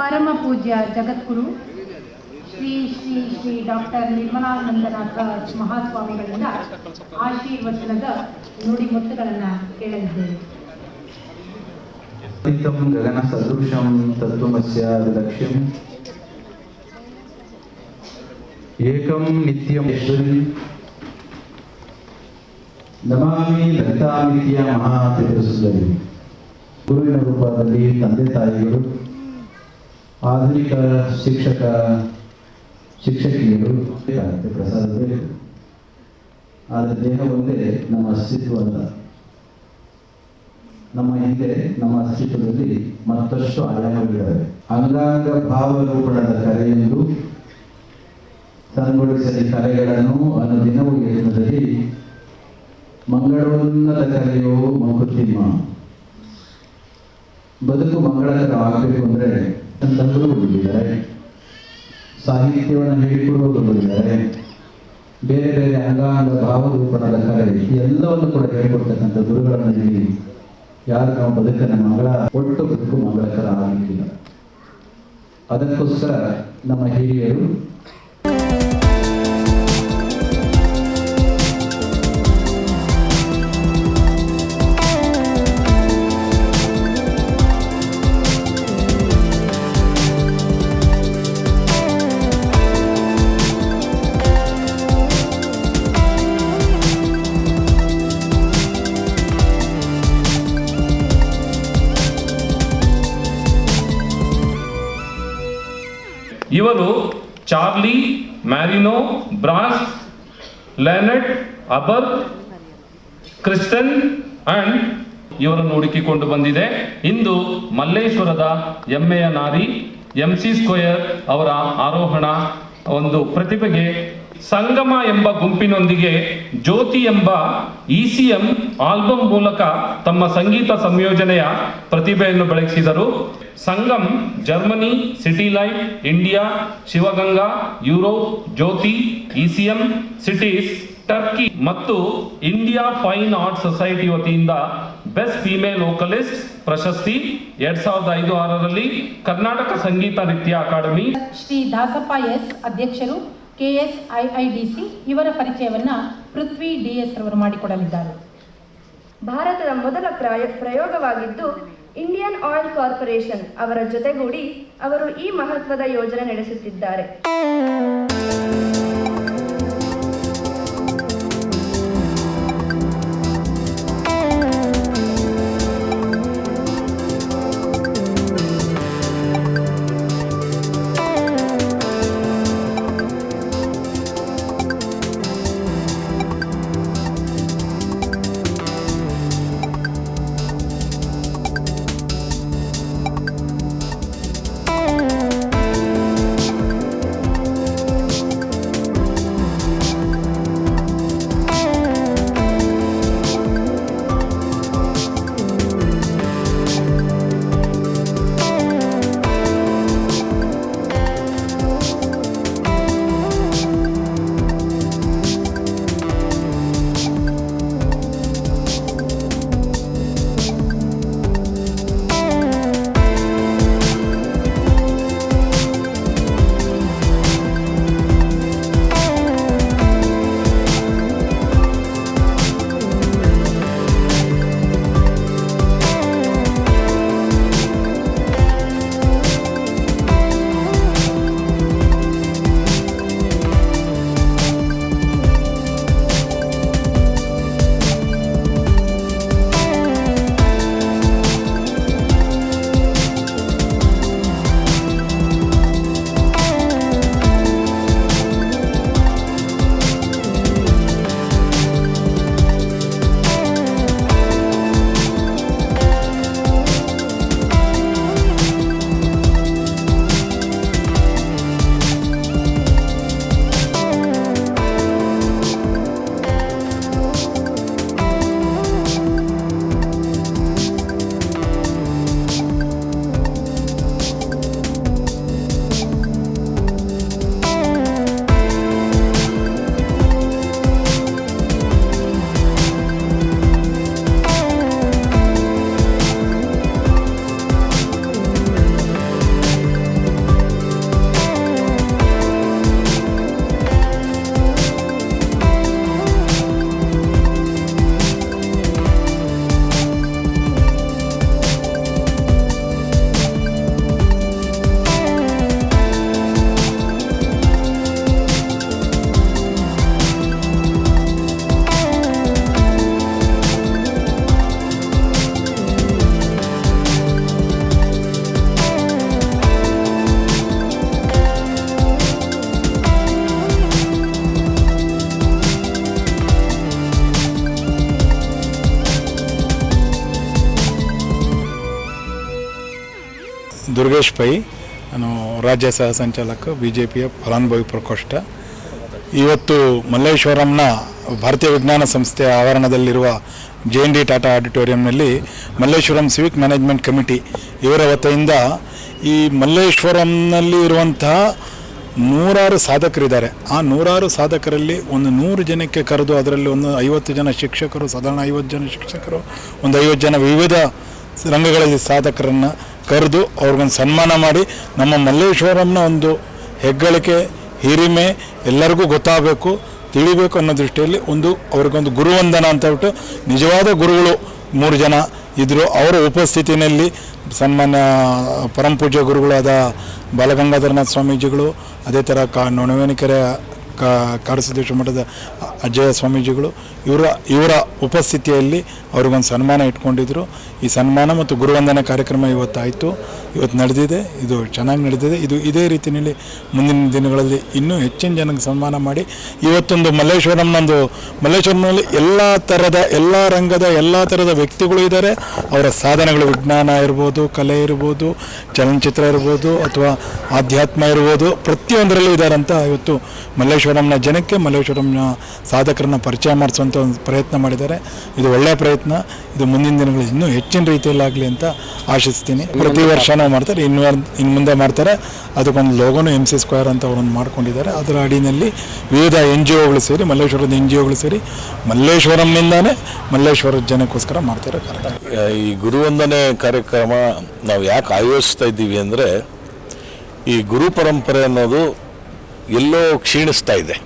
ಪರಮ ಪೂಜ್ಯ ಜಗದ್ಗುರು ಶ್ರೀ ಶ್ರೀ ಶ್ರೀ ಡಾಕ್ಟರ್ ನಿರ್ಮಲಾನಂದನಾಥ ಮಹಾಸ್ವಾಮಿಗಳಿಂದ ಆಶೀರ್ವಚನದ ನುಡಿಮುತ್ತುಗಳನ್ನು ಕೇಳಲಿದ್ದೇವೆ. ಗಗನ ಸದೃಶಂ ತತ್ವಮಸ್ಯ ಲಕ್ಷ್ಯಂ ಏಕಂ ನಿತ್ಯಂ ನಮಾಮಿ ಲಲಿತಾಮಿತಿಯ ಮಹಾಪಿತೃಸುಂದರಿ. ಗುರುವಿನ ರೂಪದಲ್ಲಿ ತಂದೆ ತಾಯಿಗಳು, ಆಧುನಿಕ ಶಿಕ್ಷಕಿಯರು ಪ್ರಸಾದ ಬೇಕು. ಆದರೆ ದೇಹ ಒಂದೇ ನಮ್ಮ ಅಸ್ತಿತ್ವ ಅಲ್ಲ. ನಮ್ಮ ಹಿಂದೆ ನಮ್ಮ ಅಸ್ತಿತ್ವದಲ್ಲಿ ಮತ್ತಷ್ಟು ಆಯಾಮಗಳಿವೆ. ಅಂಗಾಂಗ ಭಾವರೂಪಣದ ಕರೆಯೆಂದು ತಂಗೊಳಿಸಲಿ ಕರೆಗಳನ್ನು ಅನುದಿನವೂ ಯತ್ನದಲ್ಲಿ ಮಂಗಳೋನ್ನತ ಕರೆಯೋ ಮಂಕುತಿಮ್ಮ. ಬದುಕು ಮಂಗಳಕರ ಆಗಬೇಕು ಅಂದರೆ ತಂದವರು ಬಂದಿದ್ದಾರೆ, ಸಾಹಿತ್ಯವನ್ನು ಹೇಳಿಕೊಡುವವರು ಬಂದಿದ್ದಾರೆ, ಬೇರೆ ಬೇರೆ ಅಂಗಾಂಗ ಭಾವರೂಪಣದ ಕರೆ ಎಲ್ಲವನ್ನು ಕೂಡ ಹೇಳಿಕೊಡ್ತಕ್ಕಂಥ ಗುರುಗಳನ್ನು ಹೇಳಿ ಯಾರು ನಮ್ಮ ಬದುಕನ್ನು ಒಟ್ಟು ಬದುಕು ಮಂಗಳಕರ ಆಗಲಿಕ್ಕಿಲ್ಲ. ಅದಕ್ಕೋಸ್ಕರ ನಮ್ಮ ಹಿರಿಯರು ಇವರು Charlie, Mariano, Bross, Lenette, Aber, Kristen and ಇವರನ್ನು ಹುಡುಕಿಕೊಂಡು ಬಂದಿದೆ. ಇಂದು ಮಲ್ಲೇಶ್ವರದ ಹೆಮ್ಮೆಯ ನಾರಿ MC ಸ್ಕ್ವೇರ್ ಅವರ ಆರೋಹಣ ಒಂದು ಪ್ರತಿಭೆಗೆ ಸಂಗಮ ಎಂಬ ಗುಂಪಿನೊಂದಿಗೆ ಜ್ಯೋತಿ ಎಂಬ ECM ಆಲ್ಬಮ್ ಮೂಲಕ ತಮ್ಮ ಸಂಗೀತ ಸಂಯೋಜನೆಯ ಪ್ರತಿಭೆಯನ್ನು ಬೆಳಗಿಸಿದರು. Sangam Germany, City Life India, Shivaganga Europe, Jyothi ECM cities Turkey ಮತ್ತು ಇಂಡಿಯಾ ಫೈನ್ ಆರ್ಟ್ ಸೊಸೈಟಿ ವತಿಯಿಂದ ಬೆಸ್ಟ್ ಫೀಮೇಲ್ ವೋಕಲಿಸ್ಟ್ ಪ್ರಶಸ್ತಿ 2005-6ರಲ್ಲಿ ಕರ್ನಾಟಕ ಸಂಗೀತ ನೃತ್ಯ ಅಕಾಡೆಮಿ. ಶ್ರೀ ದಾಸಪ್ಪ S ಅಧ್ಯಕ್ಷರು, KSIIDC ಇವರ ಪರಿಚಯವನ್ನು ಪೃಥ್ವಿ DS ರವರು ಮಾಡಿಕೊಡಲಿದ್ದಾರೆ. ಭಾರತದ ಮೊದಲ ಪ್ರಯೋಗವಾಗಿದ್ದು ಇಂಡಿಯನ್ ಆಯಿಲ್ ಕಾರ್ಪೊರೇಷನ್ ಅವರ ಜೊತೆಗೂಡಿ ಅವರು ಈ ಮಹತ್ವದ ಯೋಜನೆ ನಡೆಸುತ್ತಿದ್ದಾರೆ. ದುರ್ಗೇಶ್ ಪೈ, ನಾನು ರಾಜ್ಯ ಸಹ ಸಂಚಾಲಕ BJPಯ ಫಲಾನುಭವಿ ಪ್ರಕೋಷ್ಠ. ಇವತ್ತು ಮಲ್ಲೇಶ್ವರಂನ ಭಾರತೀಯ ವಿಜ್ಞಾನ ಸಂಸ್ಥೆಯ ಆವರಣದಲ್ಲಿರುವ JND ಟಾಟಾ ಆಡಿಟೋರಿಯಂನಲ್ಲಿ ಮಲ್ಲೇಶ್ವರಂ ಸಿವಿಕ್ ಮ್ಯಾನೇಜ್ಮೆಂಟ್ ಕಮಿಟಿ ಇವರ ವತಿಯಿಂದ ಈ ಮಲ್ಲೇಶ್ವರಂನಲ್ಲಿ ಇರುವಂತಹ 100 ಸಾಧಕರಿದ್ದಾರೆ. ಆ 100 ಸಾಧಕರಲ್ಲಿ ಒಂದು 100 ಜನಕ್ಕೆ ಕರೆದು ಅದರಲ್ಲಿ ಒಂದು 50 ಜನ ಶಿಕ್ಷಕರು, ಸಾಧಾರಣ 50 ಜನ ಶಿಕ್ಷಕರು, ಒಂದು 50 ಜನ ವಿವಿಧ ರಂಗಗಳಲ್ಲಿ ಸಾಧಕರನ್ನು ಕರೆದು ಅವ್ರಿಗೊಂದು ಸನ್ಮಾನ ಮಾಡಿ ನಮ್ಮ ಮಲ್ಲೇಶ್ವರಂನ ಒಂದು ಹೆಗ್ಗಳಿಕೆ, ಹಿರಿಮೆ ಎಲ್ಲರಿಗೂ ಗೊತ್ತಾಗಬೇಕು, ತಿಳಿಬೇಕು ಅನ್ನೋ ದೃಷ್ಟಿಯಲ್ಲಿ ಅವ್ರಿಗೊಂದು ಗುರುವಂದನ ಅಂತ ಹೇಳ್ಬಿಟ್ಟು ನಿಜವಾದ ಗುರುಗಳು 3 ಜನ ಇದ್ದರು. ಅವರ ಉಪಸ್ಥಿತಿಯಲ್ಲಿ ಸನ್ಮಾನ್ಯ ಪರಮಪೂಜ್ಯ ಗುರುಗಳಾದ ಬಾಲಗಂಗಾಧರನಾಥ ಸ್ವಾಮೀಜಿಗಳು, ಅದೇ ಥರ ನೊಣವೇನಿಕೆರೆ ಕಾಡಸಿದ್ದೇಶ್ವರ ಮಠದ ಅಜ್ಜಯ್ಯ ಸ್ವಾಮೀಜಿಗಳು ಇವರ ಉಪಸ್ಥಿತಿಯಲ್ಲಿ ಅವ್ರಿಗೊಂದು ಸನ್ಮಾನ ಇಟ್ಕೊಂಡಿದ್ರು. ಈ ಸನ್ಮಾನ ಮತ್ತು ಗುರುವಂದನೆ ಕಾರ್ಯಕ್ರಮ ಇವತ್ತು ನಡೆದಿದೆ. ಇದು ಚೆನ್ನಾಗಿ ನಡೆದಿದೆ. ಇದೇ ರೀತಿಯಲ್ಲಿ ಮುಂದಿನ ದಿನಗಳಲ್ಲಿ ಇನ್ನೂ ಹೆಚ್ಚಿನ ಜನಕ್ಕೆ ಸನ್ಮಾನ ಮಾಡಿ ಇವತ್ತೊಂದು ಮಲ್ಲೇಶ್ವರಂನಲ್ಲಿ ಎಲ್ಲ ರಂಗದ ಎಲ್ಲ ಥರದ ವ್ಯಕ್ತಿಗಳು ಇದ್ದಾರೆ. ಅವರ ಸಾಧನೆಗಳು ವಿಜ್ಞಾನ ಇರ್ಬೋದು, ಕಲೆ ಇರ್ಬೋದು, ಚಲನಚಿತ್ರ ಇರ್ಬೋದು, ಅಥವಾ ಆಧ್ಯಾತ್ಮ ಇರ್ಬೋದು, ಪ್ರತಿಯೊಂದರಲ್ಲೂ ಇದ್ದಾರೆ ಅಂತ ಇವತ್ತು ಮಲ್ಲೇಶ್ವರಂನ ಜನಕ್ಕೆ, ಮಲ್ಲೇಶ್ವರಂನ ಸಾಧಕರನ್ನ ಪರಿಚಯ ಮಾಡಿಸುವಂಥ ಒಂದು ಪ್ರಯತ್ನ ಮಾಡಿದ್ದಾರೆ. ಇದು ಒಳ್ಳೆಯ ಪ್ರಯತ್ನ. ಇದು ಮುಂದಿನ ದಿನಗಳಲ್ಲಿ ಇನ್ನೂ ಹೆಚ್ಚಿನ ರೀತಿಯಲ್ಲಾಗಲಿ ಅಂತ ಆಶಿಸ್ತೀನಿ. ಪ್ರತಿ ವರ್ಷವೂ ಮಾಡ್ತಾರೆ, ಇನ್ನು ಮುಂದೆ ಮಾಡ್ತಾರೆ. ಅದಕ್ಕೊಂದು ಲೋಗೋನು MC ಸ್ಕ್ವೇರ್ ಅಂತ ಅವರೊಂದು ಮಾಡ್ಕೊಂಡಿದ್ದಾರೆ. ಅದರ ಅಡಿಯಲ್ಲಿ ವಿವಿಧ NGOಗಳು ಸೇರಿ, ಮಲ್ಲೇಶ್ವರದ NGOಗಳು ಸೇರಿ ಮಲ್ಲೇಶ್ವರಂನಿಂದಾನೇ ಮಲ್ಲೇಶ್ವರದ ಜನಕ್ಕೋಸ್ಕರ ಮಾಡ್ತಾರೆ ಕಾರ್ಯಕ್ರಮ. ಈ ಗುರುವಂದನೆ ಕಾರ್ಯಕ್ರಮ ನಾವು ಯಾಕೆ ಆಯೋಜಿಸ್ತಾ ಇದ್ದೀವಿ ಅಂದರೆ, ಈ ಗುರು ಪರಂಪರೆ ಅನ್ನೋದು ಎಲ್ಲೋ ಕ್ಷೀಣಿಸ್ತಾ ಇದೆ.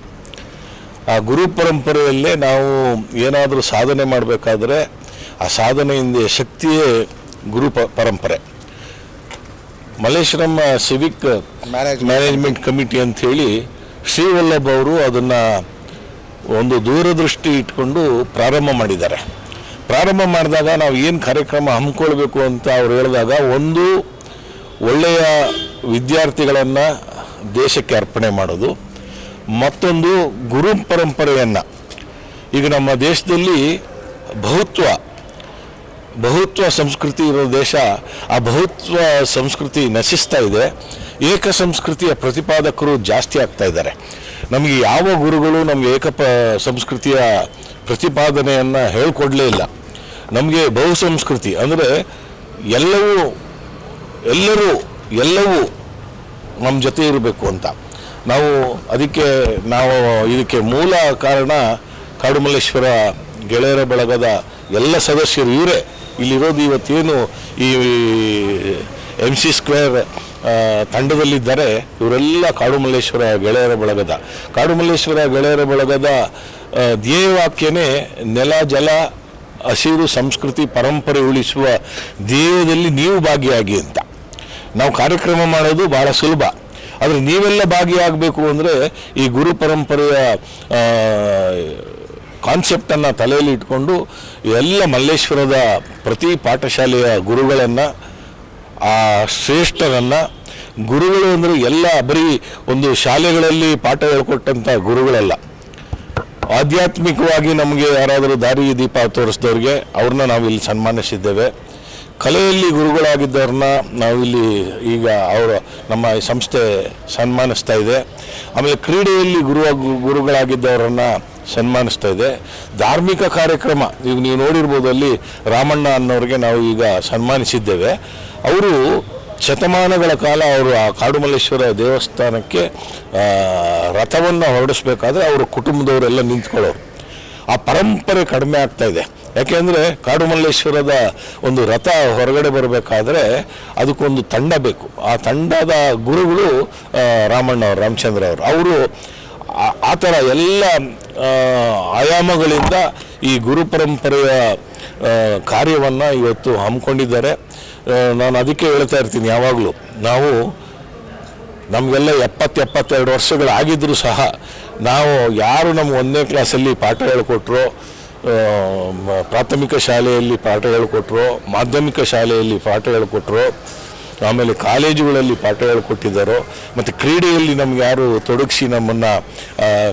ಆ ಗುರು ಪರಂಪರೆಯಲ್ಲೇ ನಾವು ಏನಾದರೂ ಸಾಧನೆ ಮಾಡಬೇಕಾದ್ರೆ ಆ ಸಾಧನೆಯಿಂದ ಶಕ್ತಿಯೇ ಗುರು ಪರಂಪರೆ. ಮಲ್ಲೇಶ್ವರಂ ಸಿವಿಕ್ ಮ್ಯಾನೇಜ್ಮೆಂಟ್ ಕಮಿಟಿ ಅಂಥೇಳಿ ಶ್ರೀವಲ್ಲಭ್ ಅವರು ಅದನ್ನು ಒಂದು ದೂರದೃಷ್ಟಿ ಇಟ್ಕೊಂಡು ಪ್ರಾರಂಭ ಮಾಡಿದ್ದಾರೆ. ಪ್ರಾರಂಭ ಮಾಡಿದಾಗ ನಾವು ಏನು ಕಾರ್ಯಕ್ರಮ ಹಮ್ಮಿಕೊಳ್ಬೇಕು ಅಂತ ಅವ್ರು ಹೇಳಿದಾಗ, ಒಂದು ಒಳ್ಳೆಯ ವಿದ್ಯಾರ್ಥಿಗಳನ್ನು ದೇಶಕ್ಕೆ ಅರ್ಪಣೆ ಮಾಡೋದು, ಮತ್ತೊಂದು ಗುರು ಪರಂಪರೆಯನ್ನು. ಈಗ ನಮ್ಮ ದೇಶದಲ್ಲಿ ಬಹುತ್ವ ಸಂಸ್ಕೃತಿ ಇರೋ ದೇಶ. ಆ ಬಹುತ್ವ ಸಂಸ್ಕೃತಿ ನಶಿಸ್ತಾ ಇದೆ. ಏಕ ಸಂಸ್ಕೃತಿಯ ಪ್ರತಿಪಾದಕರು ಜಾಸ್ತಿ ಆಗ್ತಾ ಇದ್ದಾರೆ. ನಮಗೆ ಯಾವ ಗುರುಗಳು ನಮಗೆ ಸಂಸ್ಕೃತಿಯ ಪ್ರತಿಪಾದನೆಯನ್ನು ಹೇಳ್ಕೊಡ್ಲೇ ಇಲ್ಲ. ನಮಗೆ ಬಹು ಸಂಸ್ಕೃತಿ ಅಂದರೆ ಎಲ್ಲವೂ ನಮ್ಮ ಜೊತೆ ಇರಬೇಕು ಅಂತ ನಾವು ಇದಕ್ಕೆ ಮೂಲ ಕಾರಣ ಕಾಡುಮಲ್ಲೇಶ್ವರ ಗೆಳೆಯರ ಬಳಗದ ಎಲ್ಲ ಸದಸ್ಯರು ಇವರೇ. ಇಲ್ಲಿರೋದು ಇವತ್ತೇನು ಈ MC ಸ್ಕ್ವೇರ್ ತಂಡದಲ್ಲಿದ್ದಾರೆ, ಇವರೆಲ್ಲ ಕಾಡುಮಲ್ಲೇಶ್ವರ ಗೆಳೆಯರ ಬಳಗದ ಧ್ಯೇಯವಾಕ್ಯನೇ ನೆಲ, ಜಲ, ಹಸಿರು, ಸಂಸ್ಕೃತಿ, ಪರಂಪರೆ ಉಳಿಸುವ ಧ್ಯೇಯದಲ್ಲಿ ನೀವು ಭಾಗಿಯಾಗಿ ಅಂತ. ನಾವು ಕಾರ್ಯಕ್ರಮ ಮಾಡೋದು ಭಾಳ ಸುಲಭ, ಆದರೆ ನೀವೆಲ್ಲ ಭಾಗಿಯಾಗಬೇಕು ಅಂದರೆ ಈ ಗುರು ಪರಂಪರೆಯ ಕಾನ್ಸೆಪ್ಟನ್ನು ತಲೆಯಲ್ಲಿ ಇಟ್ಕೊಂಡು ಎಲ್ಲ ಮಲ್ಲೇಶ್ವರದ ಪ್ರತಿ ಪಾಠಶಾಲೆಯ ಗುರುಗಳನ್ನು, ಆ ಶ್ರೇಷ್ಠರನ್ನು, ಗುರುಗಳು ಅಂದರೆ ಎಲ್ಲ ಬರೀ ಒಂದು ಶಾಲೆಗಳಲ್ಲಿ ಪಾಠ ಹೇಳ್ಕೊಟ್ಟಂಥ ಗುರುಗಳಲ್ಲ, ಆಧ್ಯಾತ್ಮಿಕವಾಗಿ ನಮಗೆ ಯಾರಾದರೂ ದಾರಿ ದೀಪ ತೋರಿಸಿದವ್ರಿಗೆ ಅವ್ರನ್ನ ನಾವು ಇಲ್ಲಿ ಸನ್ಮಾನಿಸಿದ್ದೇವೆ. ಕಲೆಯಲ್ಲಿ ಗುರುಗಳಾಗಿದ್ದವ್ರನ್ನ ನಾವಿಲ್ಲಿ ಈಗ ನಮ್ಮ ಸಂಸ್ಥೆ ಸನ್ಮಾನಿಸ್ತಾ ಇದೆ. ಆಮೇಲೆ ಕ್ರೀಡೆಯಲ್ಲಿ ಗುರುಗಳಾಗಿದ್ದವರನ್ನು ಸನ್ಮಾನಿಸ್ತಾ ಇದೆ. ಧಾರ್ಮಿಕ ಕಾರ್ಯಕ್ರಮ ಈಗ ನೀವು ನೋಡಿರ್ಬೋದು, ಅಲ್ಲಿ ರಾಮಣ್ಣ ಅನ್ನೋರಿಗೆ ನಾವು ಈಗ ಸನ್ಮಾನಿಸಿದ್ದೇವೆ. ಅವರು ಶತಮಾನಗಳ ಕಾಲ ಆ ಕಾಡುಮಲ್ಲೇಶ್ವರ ದೇವಸ್ಥಾನಕ್ಕೆ ರಥವನ್ನು ಹೊರಡಿಸ್ಬೇಕಾದ್ರೆ ಅವರ ಕುಟುಂಬದವರೆಲ್ಲ ನಿಂತ್ಕೊಳ್ಳೋರು. ಆ ಪರಂಪರೆ ಕಡಿಮೆ ಆಗ್ತಾ ಇದೆ. ಯಾಕೆಂದರೆ ಕಾಡುಮಲ್ಲೇಶ್ವರದ ಒಂದು ರಥ ಹೊರಗಡೆ ಬರಬೇಕಾದ್ರೆ ಅದಕ್ಕೊಂದು ತಂಡ ಬೇಕು. ಆ ತಂಡದ ಗುರುಗಳು ರಾಮಚಂದ್ರ ಅವರು ಆ ಥರ ಎಲ್ಲ ಆಯಾಮಗಳಿಂದ ಈ ಗುರು ಪರಂಪರೆಯ ಕಾರ್ಯವನ್ನು ಇವತ್ತು ಹಮ್ಮಿಕೊಂಡಿದ್ದಾರೆ. ನಾನು ಅದಕ್ಕೆ ಹೇಳ್ತಾ ಇರ್ತೀನಿ ಯಾವಾಗಲೂ, ನಮಗೆಲ್ಲ 70-72 ವರ್ಷಗಳಾಗಿದ್ದರೂ ಸಹ ಯಾರು ನಮ್ಮ 1ನೇ ಕ್ಲಾಸಲ್ಲಿ ಪಾಠ ಹೇಳಿಕೊಟ್ರೋ, ಪ್ರಾಥಮಿಕ ಶಾಲೆಯಲ್ಲಿ ಪಾಠ ಹೇಳಿಕೊಟ್ರೋ, ಮಾಧ್ಯಮಿಕ ಶಾಲೆಯಲ್ಲಿ ಪಾಠ ಹೇಳಿಕೊಟ್ರೋ, ಆಮೇಲೆ ಕಾಲೇಜುಗಳಲ್ಲಿ ಪಾಠ ಹೇಳಿಕೊಟ್ಟಿದ್ದಾರೋ, ಮತ್ತು ಕ್ರೀಡೆಯಲ್ಲಿ ನಮ್ಗೆ ಯಾರು ತೊಡಗಿಸಿ ನಮ್ಮನ್ನು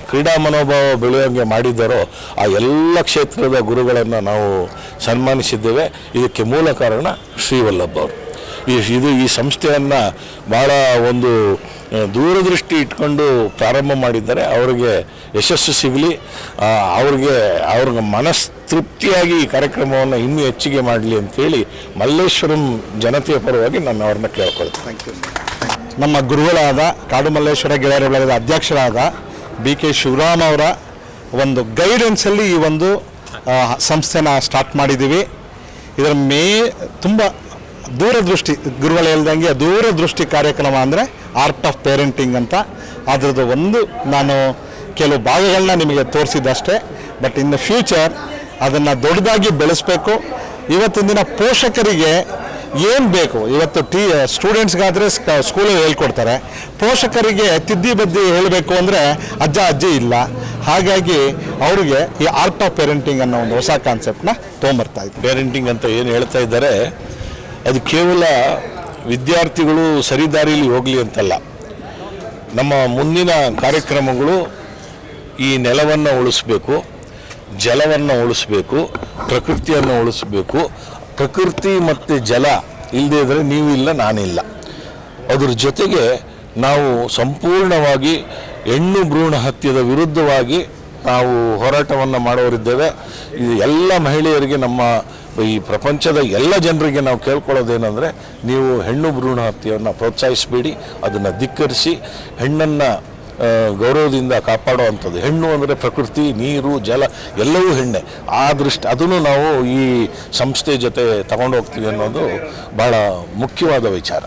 ಕ್ರೀಡಾ ಮನೋಭಾವ ಬೆಳೆಯೋಂಗೆ ಮಾಡಿದ್ದಾರೋ ಆ ಎಲ್ಲ ಕ್ಷೇತ್ರದ ಗುರುಗಳನ್ನು ನಾವು ಸನ್ಮಾನಿಸಿದ್ದೇವೆ. ಇದಕ್ಕೆ ಮೂಲ ಕಾರಣ ಶ್ರೀವಲ್ಲಭ್ ಅವರು. ಈ ಸಂಸ್ಥೆಯನ್ನು ಭಾಳ ಒಂದು ದೂರದೃಷ್ಟಿ ಇಟ್ಕೊಂಡು ಪ್ರಾರಂಭ ಮಾಡಿದ್ದಾರೆ. ಅವರಿಗೆ ಯಶಸ್ಸು ಸಿಗಲಿ, ಅವ್ರಿಗೆ ಮನಸ್ತೃಪ್ತಿಯಾಗಿ ಈ ಕಾರ್ಯಕ್ರಮವನ್ನು ಇನ್ನೂ ಹೆಚ್ಚಿಗೆ ಮಾಡಲಿ ಅಂತೇಳಿ ಮಲ್ಲೇಶ್ವರಂ ಜನತೆಯ ಪರವಾಗಿ ನಾನು ಅವ್ರನ್ನ ಕೇಳ್ಕೊಳ್ತೀನಿ. ನಮ್ಮ ಗುರುಗಳಾದ ಕಾಡು ಮಲ್ಲೇಶ್ವರ ಗೆಳೆಯರ ಬಳಗದ ಅಧ್ಯಕ್ಷರಾದ BK ಶಿವರಾಮ್ ಅವರ ಒಂದು ಗೈಡೆನ್ಸಲ್ಲಿ ಈ ಒಂದು ಸಂಸ್ಥೆನ ಸ್ಟಾರ್ಟ್ ಮಾಡಿದ್ದೀವಿ. ಇದರ ತುಂಬ ದೂರದೃಷ್ಟಿ, ಗುರುಗಳು ಹೇಳ್ದಂಗೆ ದೂರದೃಷ್ಟಿ ಕಾರ್ಯಕ್ರಮ ಅಂದರೆ ಆರ್ಟ್ ಆಫ್ ಪೇರೆಂಟಿಂಗ್ ಅಂತ. ಅದರದ್ದು ಒಂದು ನಾನು ಕೆಲವು ಭಾಗಗಳನ್ನ ನಿಮಗೆ ತೋರಿಸಿದ್ದಷ್ಟೇ. ಬಟ್ ಇನ್ ದ ಫ್ಯೂಚರ್ ಅದನ್ನು ದೊಡ್ಡದಾಗಿ ಬೆಳೆಸಬೇಕು. ಇವತ್ತಿನ ದಿನ ಪೋಷಕರಿಗೆ ಏನು ಬೇಕು, ಇವತ್ತು ಸ್ಟೂಡೆಂಟ್ಸ್ಗಾದರೆ ಸ್ಕೂಲಲ್ಲಿ ಹೇಳ್ಕೊಡ್ತಾರೆ, ಪೋಷಕರಿಗೆ ತಿದ್ದಿ ಬದ್ದಿ ಹೇಳಬೇಕು ಅಂದರೆ ಅಜ್ಜಿ ಇಲ್ಲ. ಹಾಗಾಗಿ ಅವರಿಗೆ ಈ ಆರ್ಟ್ ಆಫ್ ಪೇರೆಂಟಿಂಗ್ ಅನ್ನೋ ಒಂದು ಹೊಸ ಕಾನ್ಸೆಪ್ಟನ್ನ ತೊಗೊಂಬರ್ತಾ ಇದ್ದಾರೆ. ಪೇರೆಂಟಿಂಗ್ ಅಂತ ಏನು ಹೇಳ್ತಾ ಇದ್ದಾರೆ, ಅದು ಕೇವಲ ವಿದ್ಯಾರ್ಥಿಗಳು ಸರಿದಾರಿಯಲ್ಲಿ ಹೋಗಲಿ ಅಂತಲ್ಲ. ನಮ್ಮ ಮುಂದಿನ ಕಾರ್ಯಕ್ರಮಗಳು ಈ ನೆಲವನ್ನು ಉಳಿಸ್ಬೇಕು, ಜಲವನ್ನು ಉಳಿಸ್ಬೇಕು, ಪ್ರಕೃತಿಯನ್ನು ಉಳಿಸ್ಬೇಕು. ಪ್ರಕೃತಿ ಮತ್ತು ಜಲ ಇಲ್ಲದೇ ಇದ್ದರೆ ನೀವು ಇಲ್ಲ, ನಾನಿಲ್ಲ. ಅದ್ರ ಜೊತೆಗೆ ನಾವು ಸಂಪೂರ್ಣವಾಗಿ ಹೆಣ್ಣು ಭ್ರೂಣ ಹತ್ಯೆಯ ವಿರುದ್ಧವಾಗಿ ನಾವು ಹೋರಾಟವನ್ನು ಮಾಡೋರಿದ್ದೇವೆ. ಇದು ಎಲ್ಲ ಮಹಿಳೆಯರಿಗೆ, ನಮ್ಮ ಈ ಪ್ರಪಂಚದ ಎಲ್ಲ ಜನರಿಗೆ ನಾವು ಕೇಳ್ಕೊಳ್ಳೋದೇನೆಂದರೆ, ನೀವು ಹೆಣ್ಣು ಭ್ರೂಣ ಹತ್ಯೆಯನ್ನು ಪ್ರೋತ್ಸಾಹಿಸಬೇಡಿ, ಅದನ್ನು ಧಿಕ್ಕರಿಸಿ ಹೆಣ್ಣನ್ನು ಗೌರವದಿಂದ ಕಾಪಾಡುವಂಥದ್ದು. ಹೆಣ್ಣು ಅಂದರೆ ಪ್ರಕೃತಿ, ನೀರು, ಜಲ ಎಲ್ಲವೂ ಹೆಣ್ಣೆ. ಆ ಅದನ್ನು ನಾವು ಈ ಸಂಸ್ಥೆ ಜೊತೆ ತಗೊಂಡು ಹೋಗ್ತೀವಿ ಅನ್ನೋದು ಭಾಳ ಮುಖ್ಯವಾದ ವಿಚಾರ.